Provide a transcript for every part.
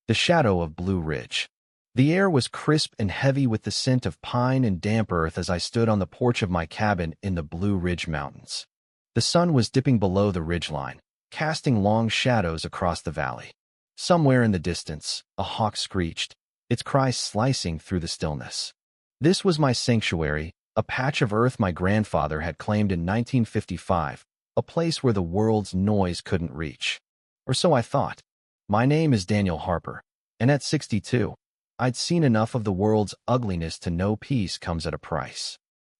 the shadow of Blue Ridge. The air was crisp and heavy with the scent of pine and damp earth as I stood on the porch of my cabin in the Blue Ridge Mountains. The sun was dipping below the ridgeline, casting long shadows across the valley. Somewhere in the distance, a hawk screeched, its cry slicing through the stillness. This was my sanctuary, a patch of earth my grandfather had claimed in 1955, a place where the world's noise couldn't reach. Or so I thought. My name is Daniel Harper, and at 62, I'd seen enough of the world's ugliness to know peace comes at a price.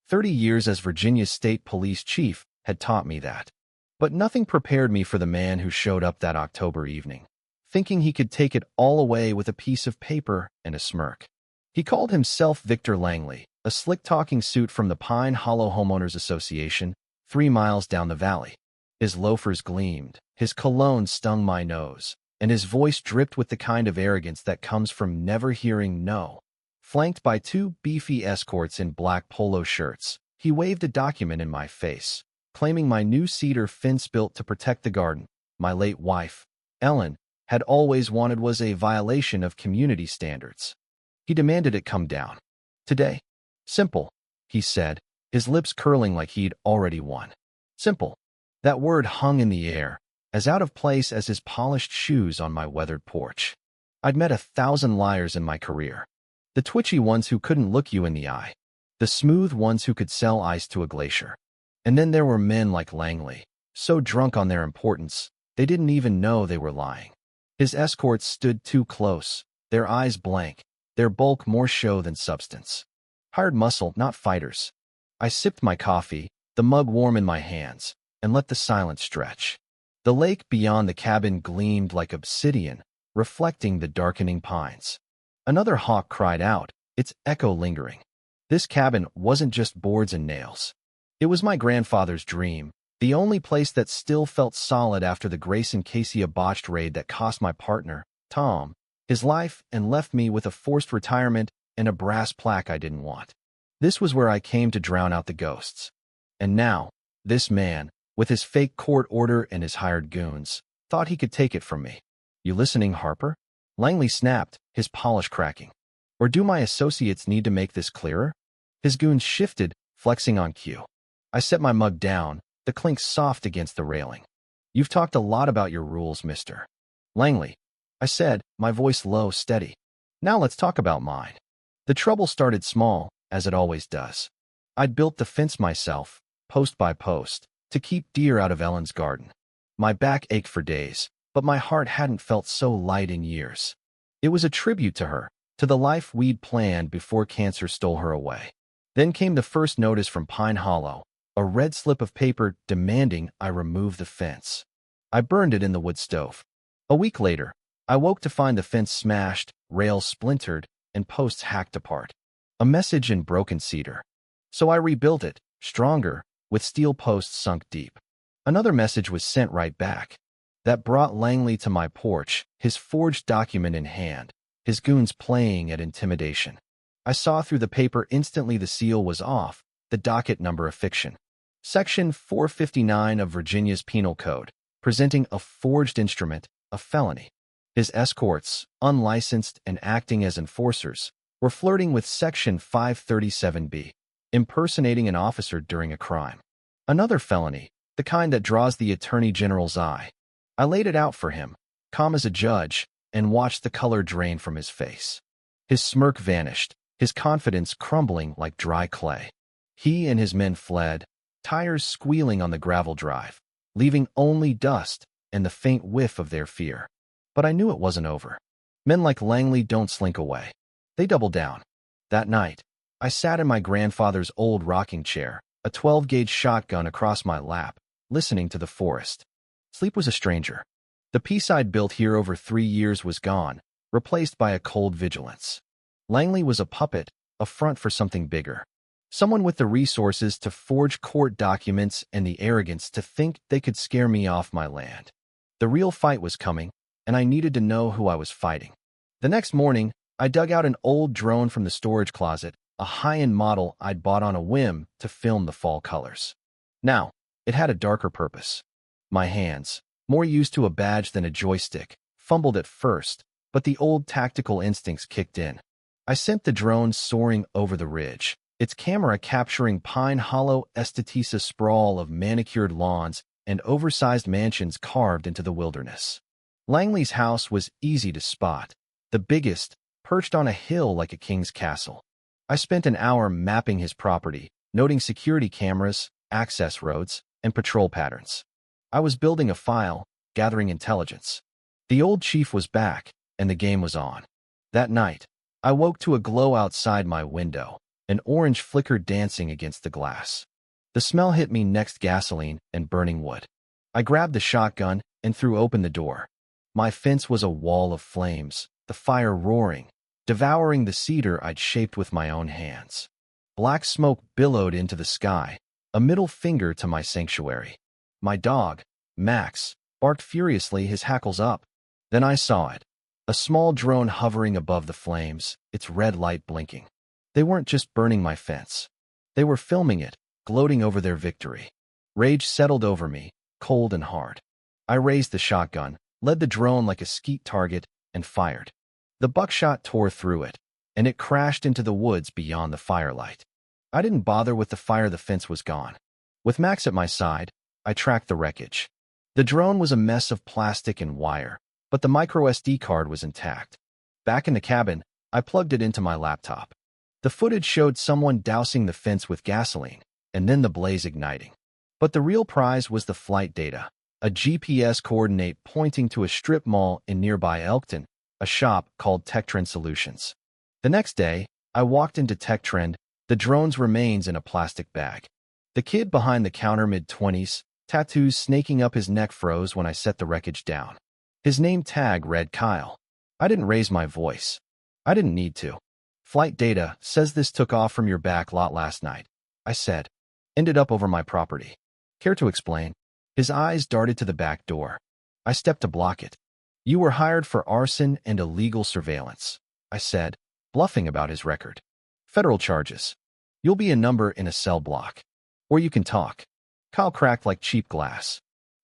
30 years as Virginia's state police chief had taught me that. But nothing prepared me for the man who showed up that October evening, thinking he could take it all away with a piece of paper and a smirk. He called himself Victor Langley, a slick-talking suit from the Pine Hollow Homeowners Association, 3 miles down the valley. His loafers gleamed, his cologne stung my nose, and his voice dripped with the kind of arrogance that comes from never hearing no. Flanked by 2 beefy escorts in black polo shirts, he waved a document in my face, claiming my new cedar fence built to protect the garden my late wife, Ellen, had always wanted was a violation of community standards. He demanded it come down. Today. Simple, he said, his lips curling like he'd already won. Simple. That word hung in the air, as out of place as his polished shoes on my weathered porch. I'd met 1,000 liars in my career. The twitchy ones who couldn't look you in the eye. The smooth ones who could sell ice to a glacier. And then there were men like Langley, so drunk on their importance, they didn't even know they were lying. His escorts stood too close, their eyes blank, their bulk more show than substance. Hired muscle, not fighters. I sipped my coffee, the mug warm in my hands, and let the silence stretch. The lake beyond the cabin gleamed like obsidian, reflecting the darkening pines. Another hawk cried out, its echo lingering. This cabin wasn't just boards and nails. It was my grandfather's dream, the only place that still felt solid after the Grace and Casey botched raid that cost my partner, Tom, his life and left me with a forced retirement and a brass plaque I didn't want. This was where I came to drown out the ghosts. And now, this man, with his fake court order and his hired goons, thought he could take it from me. You listening, Harper? Langley snapped, his polish cracking. Or do my associates need to make this clearer? His goons shifted, flexing on cue. I set my mug down, the clink soft against the railing. You've talked a lot about your rules, Mr. Langley, I said, my voice low, steady. Now let's talk about mine. The trouble started small, as it always does. I'd built the fence myself, post by post, to keep deer out of Ellen's garden. My back ached for days, but my heart hadn't felt so light in years. It was a tribute to her, to the life we'd planned before cancer stole her away. Then came the first notice from Pine Hollow, a red slip of paper demanding I remove the fence. I burned it in the wood stove. A week later, I woke to find the fence smashed, rails splintered, and posts hacked apart. A message in broken cedar. So I rebuilt it, stronger, with steel posts sunk deep. Another message was sent right back. That brought Langley to my porch, his forged document in hand, his goons playing at intimidation. I saw through the paper instantly the seal was off, the docket number a fiction. Section 459 of Virginia's Penal Code, presenting a forged instrument, a felony. His escorts, unlicensed and acting as enforcers, were flirting with Section 537B, impersonating an officer during a crime. Another felony, the kind that draws the Attorney General's eye. I laid it out for him, calm as a judge, and watched the color drain from his face. His smirk vanished, his confidence crumbling like dry clay. He and his men fled, tires squealing on the gravel drive, leaving only dust and the faint whiff of their fear. But I knew it wasn't over. Men like Langley don't slink away. They double down. That night, I sat in my grandfather's old rocking chair, a 12-gauge shotgun across my lap, listening to the forest. Sleep was a stranger. The peace I'd built here over 3 years was gone, replaced by a cold vigilance. Langley was a puppet, a front for something bigger. Someone with the resources to forge court documents and the arrogance to think they could scare me off my land. The real fight was coming, and I needed to know who I was fighting. The next morning, I dug out an old drone from the storage closet, a high-end model I'd bought on a whim to film the fall colors. Now, it had a darker purpose. My hands, more used to a badge than a joystick, fumbled at first, but the old tactical instincts kicked in. I sent the drone soaring over the ridge, its camera capturing Pine Hollow Estetisa sprawl of manicured lawns and oversized mansions carved into the wilderness. Langley's house was easy to spot, the biggest, perched on a hill like a king's castle. I spent an hour mapping his property, noting security cameras, access roads, and patrol patterns. I was building a file, gathering intelligence. The old chief was back, and the game was on. That night, I woke to a glow outside my window, an orange flicker dancing against the glass. The smell hit me next gasoline and burning wood. I grabbed the shotgun and threw open the door. My fence was a wall of flames, the fire roaring, devouring the cedar I'd shaped with my own hands. Black smoke billowed into the sky, a middle finger to my sanctuary. My dog, Max, barked furiously, his hackles up. Then I saw it. A small drone hovering above the flames, its red light blinking. They weren't just burning my fence. They were filming it, gloating over their victory. Rage settled over me, cold and hard. I raised the shotgun, led the drone like a skeet target, and fired. The buckshot tore through it, and it crashed into the woods beyond the firelight. I didn't bother with the fire, the fence was gone. With Max at my side, I tracked the wreckage. The drone was a mess of plastic and wire, but the microSD card was intact. Back in the cabin, I plugged it into my laptop. The footage showed someone dousing the fence with gasoline, and then the blaze igniting. But the real prize was the flight data, a GPS coordinate pointing to a strip mall in nearby Elkton, a shop called TechTrend Solutions. The next day, I walked into TechTrend, the drone's remains in a plastic bag. The kid behind the counter, mid-20s, tattoos snaking up his neck, froze when I set the wreckage down. His name tag read Kyle. I didn't raise my voice. I didn't need to. Flight data says this took off from your back lot last night, I said. Ended up over my property. Care to explain? His eyes darted to the back door. I stepped to block it. You were hired for arson and illegal surveillance, I said, bluffing about his record. Federal charges. You'll be a number in a cell block. Or you can talk. Kyle cracked like cheap glass.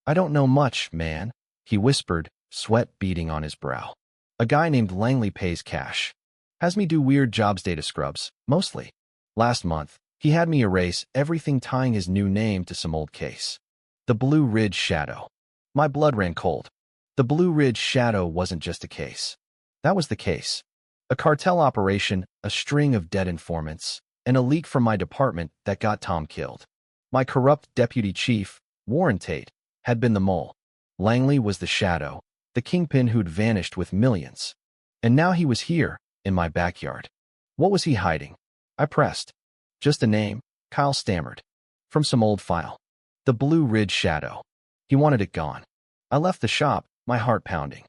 I don't know much, man, he whispered, sweat beading on his brow. A guy named Langley pays cash. Has me do weird jobs, data scrubs, mostly. Last month, he had me erase everything tying his new name to some old case. The Blue Ridge Shadow. My blood ran cold. The Blue Ridge Shadow wasn't just a case. That was the case. A cartel operation, a string of dead informants, and a leak from my department that got Tom killed. My corrupt deputy chief, Warren Tate, had been the mole. Langley was the shadow, the kingpin who'd vanished with millions. And now he was here, in my backyard. What was he hiding? I pressed. Just a name, Kyle stammered. From some old file. The Blue Ridge Shadow. He wanted it gone. I left the shop, my heart pounding.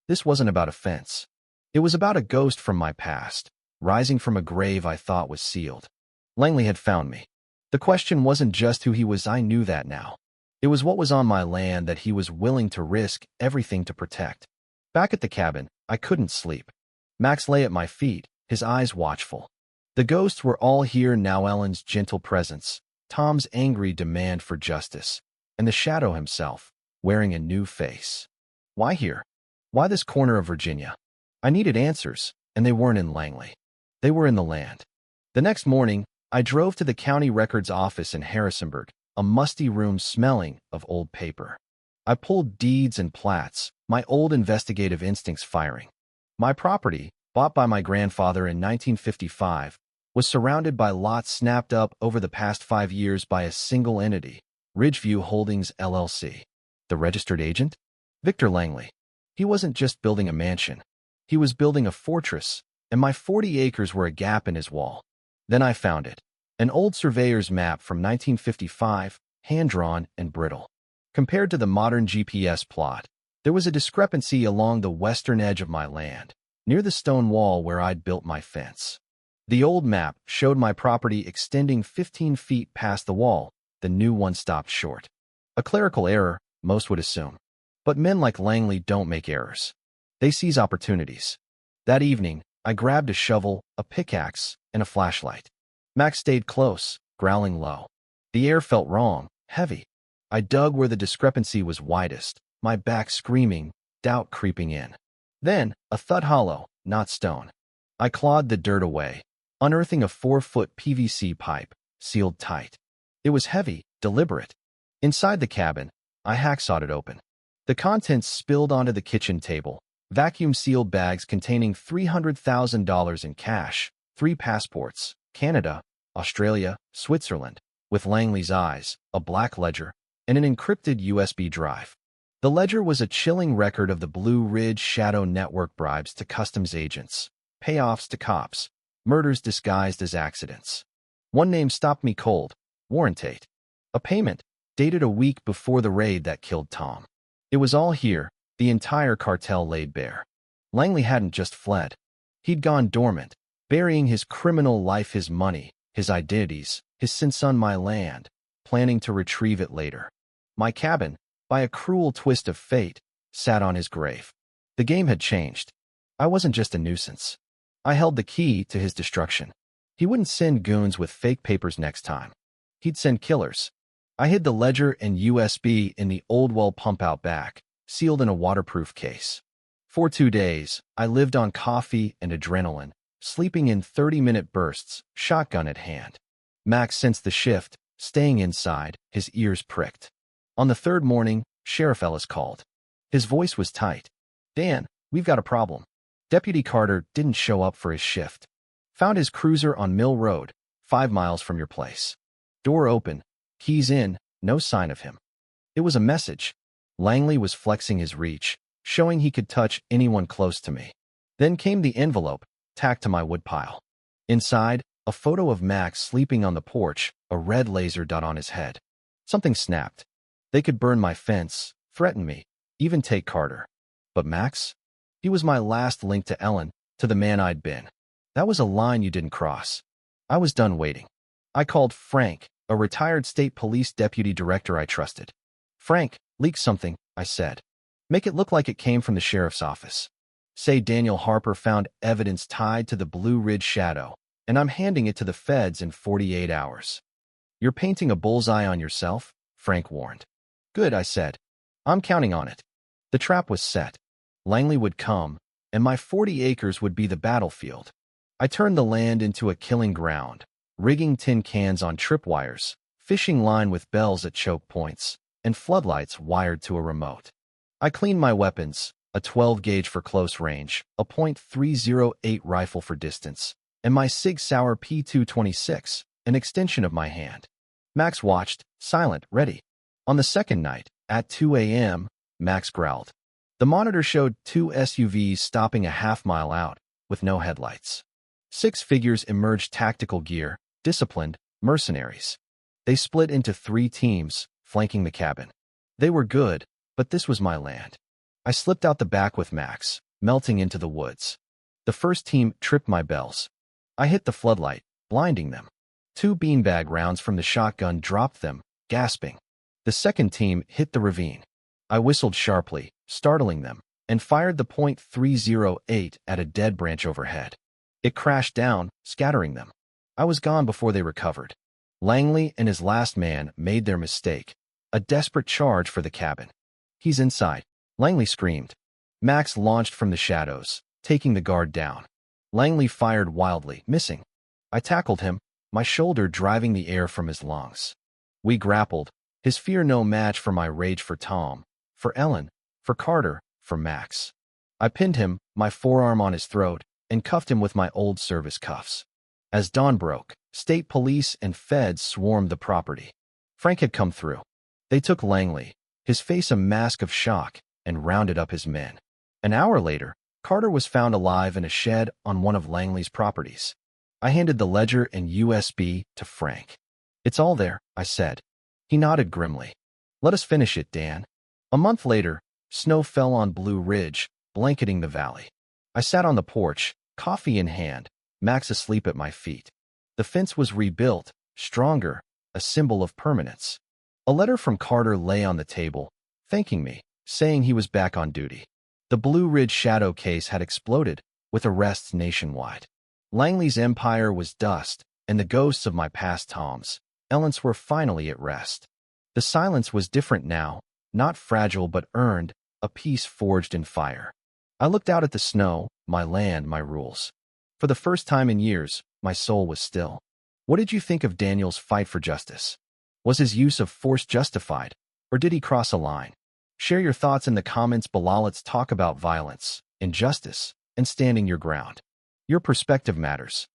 This wasn't about a fence. It was about a ghost from my past, rising from a grave I thought was sealed. Langley had found me. The question wasn't just who he was, I knew that now. It was what was on my land that he was willing to risk everything to protect. Back at the cabin, I couldn't sleep. Max lay at my feet, his eyes watchful. The ghosts were all here now, Ellen's gentle presence, Tom's angry demand for justice, and the shadow himself, wearing a new face. Why here? Why this corner of Virginia? I needed answers, and they weren't in Langley. They were in the land. The next morning, I drove to the county records office in Harrisonburg, a musty room smelling of old paper. I pulled deeds and plats, my old investigative instincts firing. My property, bought by my grandfather in 1955, was surrounded by lots snapped up over the past 5 years by a single entity, Ridgeview Holdings, LLC. The registered agent? Victor Langley. He wasn't just building a mansion. He was building a fortress, and my 40 acres were a gap in his wall. Then I found it. An old surveyor's map from 1955, hand-drawn and brittle. Compared to the modern GPS plot, there was a discrepancy along the western edge of my land, near the stone wall where I'd built my fence. The old map showed my property extending 15 feet past the wall. The new one stopped short. A clerical error, most would assume. But men like Langley don't make errors. They seize opportunities. That evening, I grabbed a shovel, a pickaxe, and a flashlight. Max stayed close, growling low. The air felt wrong, heavy. I dug where the discrepancy was widest, my back screaming, doubt creeping in. Then, a thud hollow, not stone. I clawed the dirt away, unearthing a 4-foot PVC pipe, sealed tight. It was heavy, deliberate. Inside the cabin, I hacksawed it open. The contents spilled onto the kitchen table, vacuum-sealed bags containing $300,000 in cash, 3 passports, Canada, Australia, Switzerland, with Langley's eyes, a black ledger, and an encrypted USB drive. The ledger was a chilling record of the Blue Ridge Shadow Network bribes to customs agents, payoffs to cops, murders disguised as accidents. One name stopped me cold, Warren Tate. A payment, dated a week before the raid that killed Tom. It was all here, the entire cartel laid bare. Langley hadn't just fled. He'd gone dormant, burying his criminal life, his money, his identities, his since on my land, planning to retrieve it later. My cabin, by a cruel twist of fate, sat on his grave. The game had changed. I wasn't just a nuisance. I held the key to his destruction. He wouldn't send goons with fake papers next time. He'd send killers. I hid the ledger and USB in the old well pump out back, sealed in a waterproof case. For 2 days, I lived on coffee and adrenaline, sleeping in 30-minute bursts, shotgun at hand. Max sensed the shift, staying inside, his ears pricked. On the 3rd morning, Sheriff Ellis called. His voice was tight. "Dan, we've got a problem." Deputy Carter didn't show up for his shift. "Found his cruiser on Mill Road, 5 miles from your place. Door open, keys in, no sign of him." It was a message. Langley was flexing his reach, showing he could touch anyone close to me. Then came the envelope, tacked to my woodpile. Inside, a photo of Max sleeping on the porch, a red laser dot on his head. Something snapped. They could burn my fence, threaten me, even take Carter. But Max? He was my last link to Ellen, to the man I'd been. That was a line you didn't cross. I was done waiting. I called Frank, a retired state police deputy director I trusted. "Frank, leak something," I said. "Make it look like it came from the sheriff's office. Say Daniel Harper found evidence tied to the Blue Ridge Shadow, and I'm handing it to the feds in 48 hours. You're painting a bullseye on yourself," Frank warned. "Good," I said. "I'm counting on it." The trap was set. Langley would come, and my 40 acres would be the battlefield. I turned the land into a killing ground, rigging tin cans on tripwires, fishing line with bells at choke points, and floodlights wired to a remote. I cleaned my weapons, a 12 gauge for close range, a .308 rifle for distance, and my Sig Sauer P226, an extension of my hand. Max watched, silent, ready. On the second night, at 2 a.m., Max growled. The monitor showed 2 SUVs stopping a half-mile out, with no headlights. 6 figures emerged, tactical gear, disciplined, mercenaries. They split into 3 teams, flanking the cabin. They were good, but this was my land. I slipped out the back with Max, melting into the woods. The first team tripped my bells. I hit the floodlight, blinding them. 2 beanbag rounds from the shotgun dropped them, gasping. The second team hit the ravine. I whistled sharply, startling them, and fired the .308 at a dead branch overhead. It crashed down, scattering them. I was gone before they recovered. Langley and his last man made their mistake. A desperate charge for the cabin. "He's inside," Langley screamed. Max launched from the shadows, taking the guard down. Langley fired wildly, missing. I tackled him, my shoulder driving the air from his lungs. We grappled, his fear no match for my rage for Tom, for Ellen, for Carter, for Max. I pinned him, my forearm on his throat, and cuffed him with my old service cuffs. As dawn broke, state police and feds swarmed the property. Frank had come through. They took Langley, his face a mask of shock, and rounded up his men. An hour later, Carter was found alive in a shed on one of Langley's properties. I handed the ledger and USB to Frank. "It's all there," I said. He nodded grimly. "Let us finish it, Dan." A month later, snow fell on Blue Ridge, blanketing the valley. I sat on the porch, coffee in hand, Max asleep at my feet. The fence was rebuilt, stronger, a symbol of permanence. A letter from Carter lay on the table, thanking me, saying he was back on duty. The Blue Ridge Shadow case had exploded, with arrests nationwide. Langley's empire was dust, and the ghosts of my past Toms, Ellens, were finally at rest. The silence was different now, not fragile but earned, a peace forged in fire. I looked out at the snow, my land, my rules. For the first time in years, my soul was still. What did you think of Daniel's fight for justice? Was his use of force justified, or did he cross a line? Share your thoughts in the comments below. Let's talk about violence, injustice, and standing your ground. Your perspective matters.